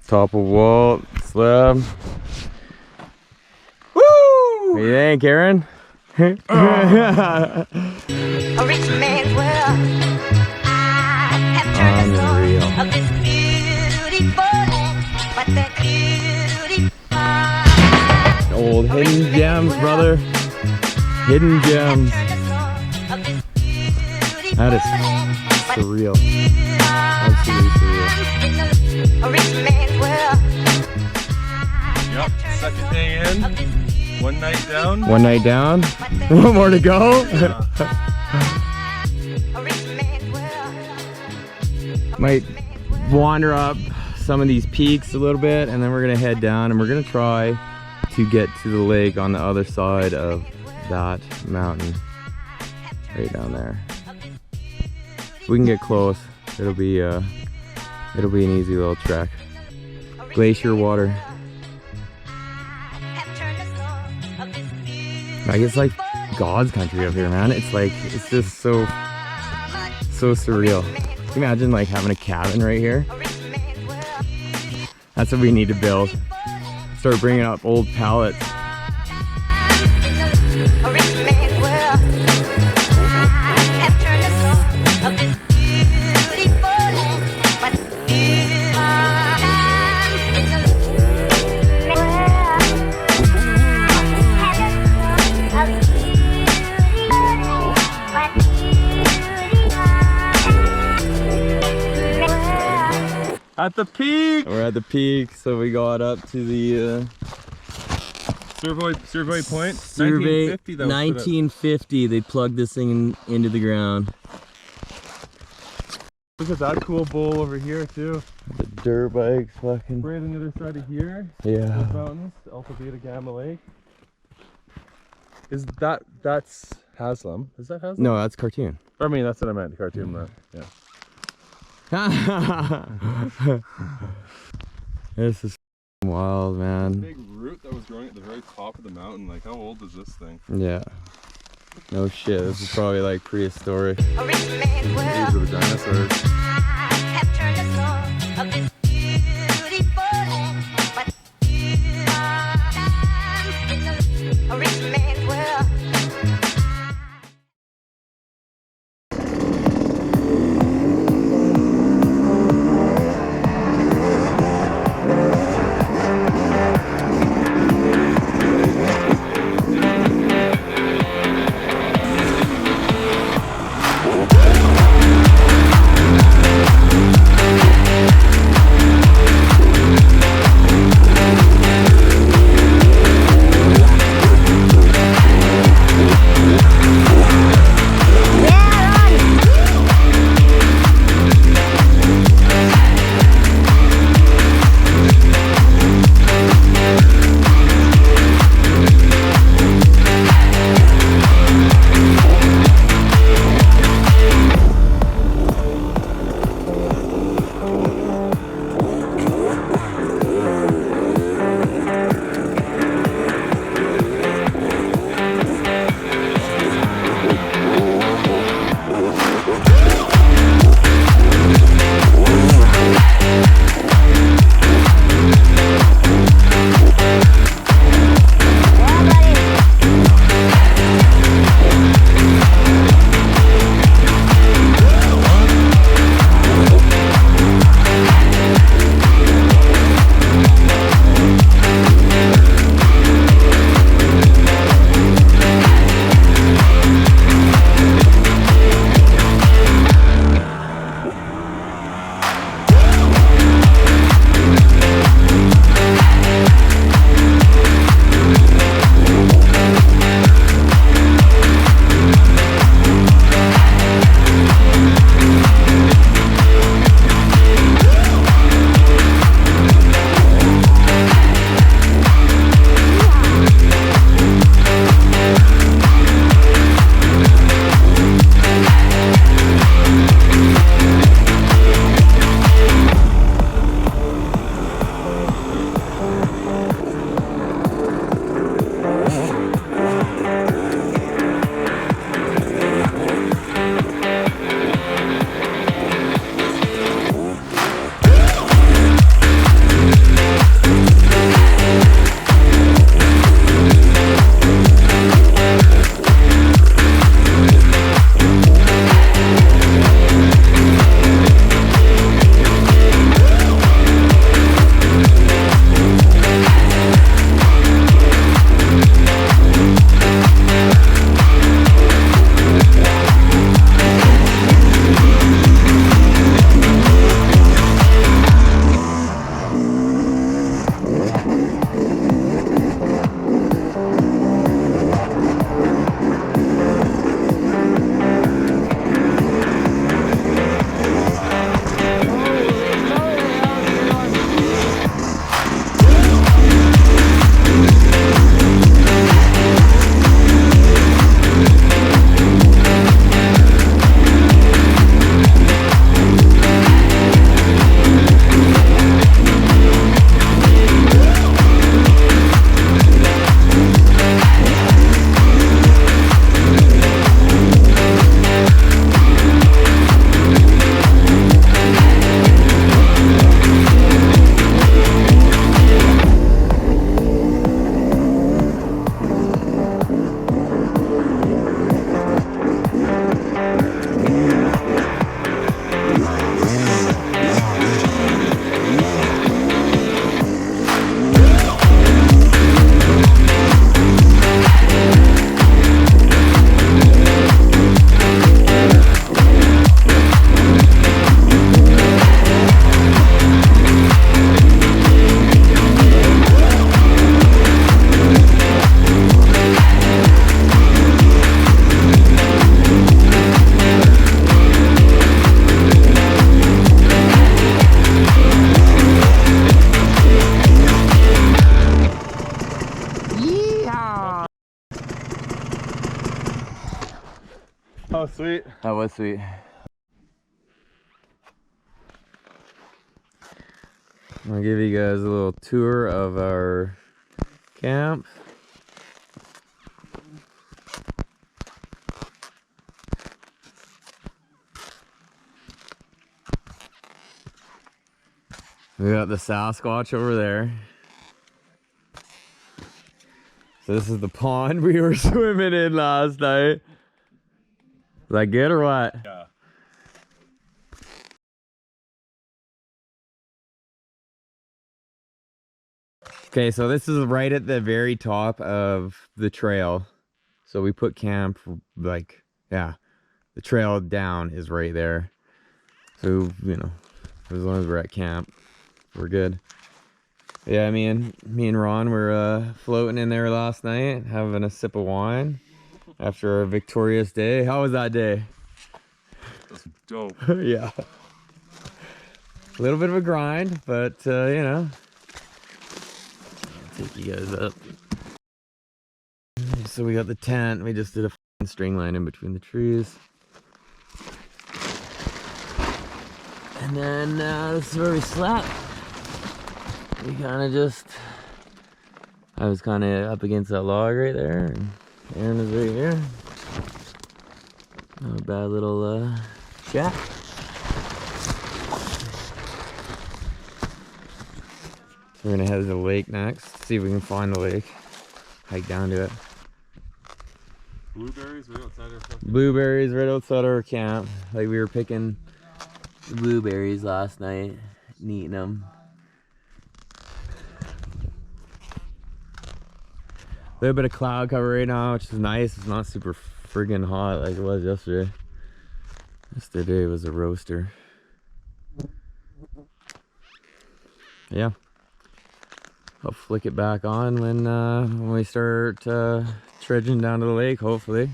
Top of wall, slab. Woo! What do you think, Aaron? A rich man's world. I have turned the soul of this beautiful land, but that beauty Old hidden gems, brother. Hidden gems. That is surreal. Absolutely surreal. A rich man's world. Yep, second day in, one night down. One night down. One more to go. A rich man's world. Might wander up some of these peaks a little bit, and then we're gonna head down, and we're gonna try to get to the lake on the other side of that mountain, right down there. If we can get close, it'll be an easy little trek. Glacier water. Like, it's like God's country up here, man. It's like, it's just so surreal. Can you imagine like having a cabin right here? That's what we need to build. Start bringing up old pallets. At the peak! We're at the peak, so we got up to the survey point. survey. 1950, that was 1950, they plugged this thing into the ground. Look at that cool bowl over here too. The dirt bikes fucking. Right on the other side of here. Yeah. Those mountains, Alpha Beta Gamma Lake. Is that's Haslam? Is that Haslam? No, that's cartoon. I mean, that's what I meant, the cartoon. Yeah. This is wild, man. Big root that was growing at the very top of the mountain. Like, how old is this thing? Yeah. No shit. This is probably like prehistoric. These are the dinosaurs. Oh, sweet. That was sweet. I'll give you guys a little tour of our camp. We got the Sasquatch over there. So this is the pond we were swimming in last night. Is that good or what? Yeah. Okay, so this is right at the very top of the trail. So we put camp, like, yeah, the trail down is right there. So, you know, as long as we're at camp, we're good. Yeah, me and Ron were floating in there last night, having a sip of wine after our victorious day. How was that day? That's dope. Yeah. A little bit of a grind, but, you know. I'll take you guys up. So we got the tent. We just did a string line in between the trees. And then this is where we slept. We kind of just, I was kind of up against that log right there, and Aaron is right here. Not a bad little shack. So we're gonna head to the lake next, see if we can find the lake, hike down to it. Blueberries right outside our fucking... Blueberries right outside our camp. Like we were picking blueberries last night and eating them. A little bit of cloud cover right now, which is nice. It's not super friggin' hot like it was yesterday. Yesterday was a roaster. Yeah. I'll flick it back on when we start trudging down to the lake, hopefully.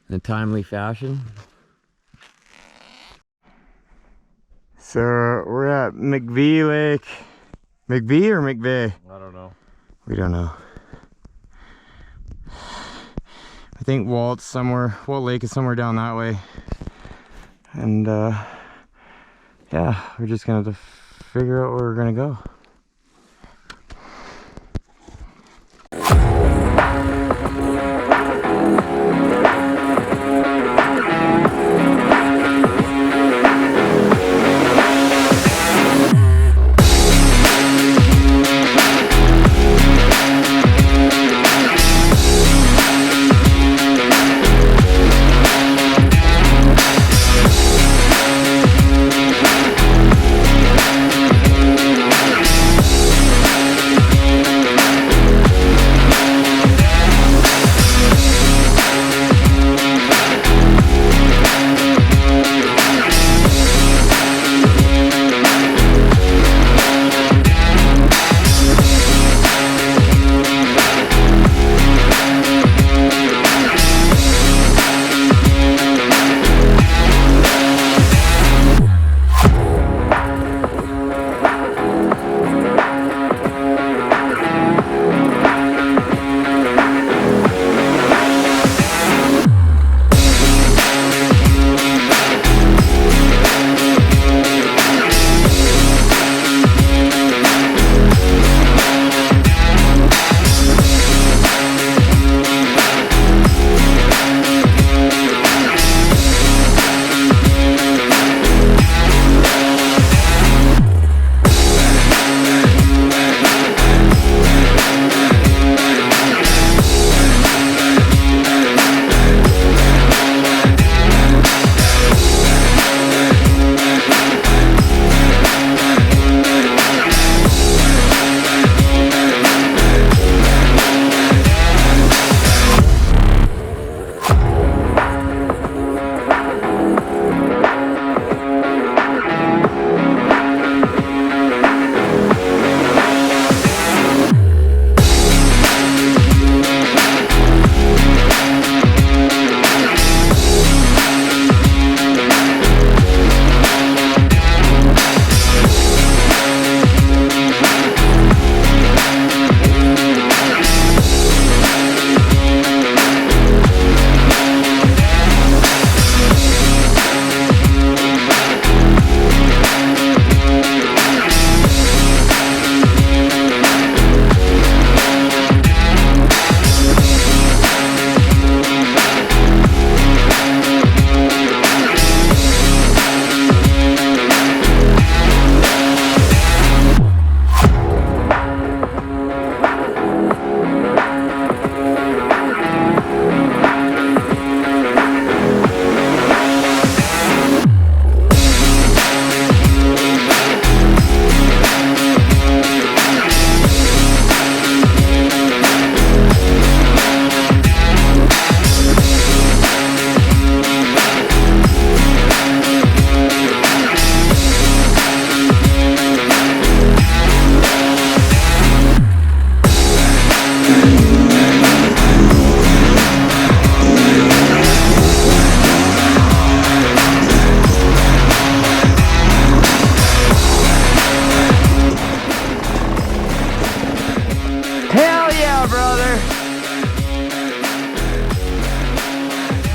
In a timely fashion. So we're at McVee Lake. McVee or McVeigh? I don't know. We don't know. I think Walt Lake is somewhere down that way. And yeah, we're just gonna have to figure out where we're gonna go.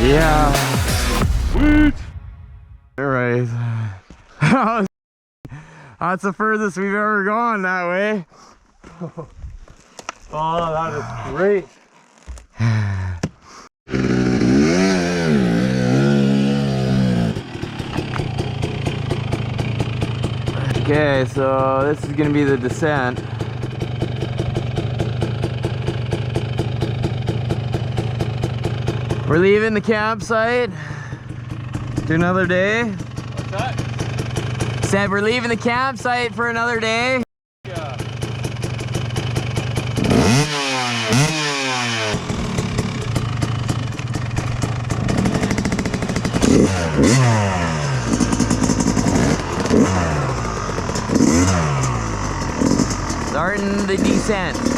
Yeah. Sweet. All right. That's the furthest we've ever gone that way. Oh, that is great. Okay, so this is gonna be the descent. We're leaving the campsite to another day. What's that? Said we're leaving the campsite for another day. Yeah. Starting the descent.